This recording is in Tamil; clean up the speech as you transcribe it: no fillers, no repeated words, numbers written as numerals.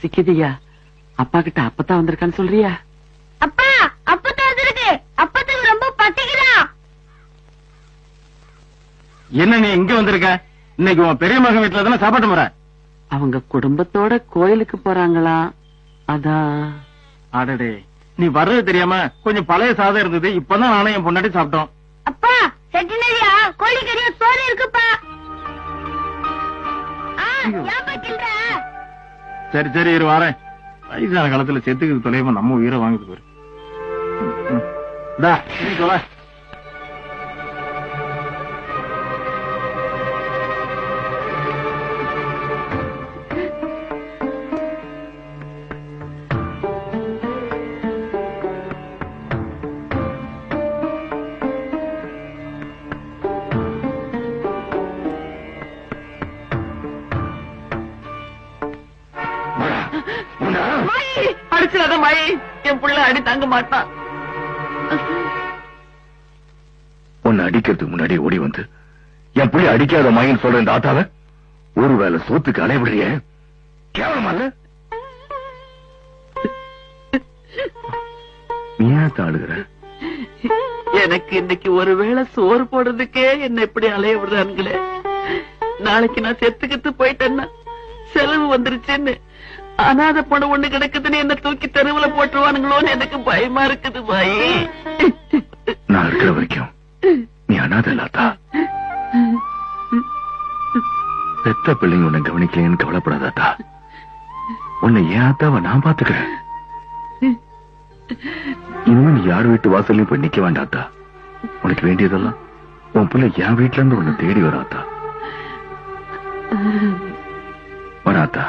சிக்கிதியா அப்பா கிட்ட அப்பதான் வந்திருக்கான்னு சொல்றியா? அப்பா அப்பதான் வந்திருக்கு. அப்பத்துக்கு ரொம்ப பசிக்குதா? என்ன நீ இங்க வந்திருக்க? இன்னைக்கு உன் பெரிய மகன் வீட்டுல தானே சாப்பாட்டு முறை. அவங்க குடும்பத்தோட கோயிலுக்கு போறாங்களா, அதான். அடடே, நீ வர்றது தெரியாம கொஞ்சம் பழைய சாதம் இருந்தது, இப்பதான் நானும் என் பொண்டாட்டி சாப்பிட்டோம். அப்பா செட்டினரியா கோழிக்கறியா சோறு இருக்குப்பா. சரி சரி இரு வாரேன். வயசான காலத்துல செத்துக்கு தொலைவா நம்ம உயிரை வாங்குது பாரு. தொலை. அடிச்சிடாத மாயி, என் புள்ள அடி தாங்க மாட்டான். உன்னை அடிக்கிறதுக்கு முன்னாடி ஓடி வந்து என் புள்ளி அடிக்காத மாயின்னு சொல்ற இந்த ஆத்தாவ ஒருவேளை சோத்துக்கு அலைவிடுறிய கேவலமா இல்ல? நீ ஏன் அழுகிற? எனக்கு இன்னைக்கு ஒருவேளை சோறு போடுறதுக்கே என்ன இப்படி அலைய விடுறாங்களே. நாளைக்கு நான் செத்துக்கிட்டு போயிட்டேன்னா செலவு வந்துருச்சுன்னு அனாதை பொண்ணு ஒண்ணு கிடக்குதுன்னு என்ன தூக்கி தெருவுல போட்டுருவானுங்களோன்னு எனக்கு பயமா இருக்குது பாயி. நான் இருக்கிற வரைக்கும் நீ அனாதை இல்லாதா? பெத்த பிள்ளைங்க உன்னை கவனிக்கலன்னு கவலைப்படாதாத்தா. உன்னை ஏன் அத்தாவ நான் பாத்துக்கிறேன். இனிமே நீ யார் வீட்டு வாசல்லையும் போய் நிக்க வேண்டாத்தா. உனக்கு வேண்டியதெல்லாம் உன் பிள்ளை என் வீட்டுல இருந்து உன்னை தேடி வராத்தா. வராத்தா.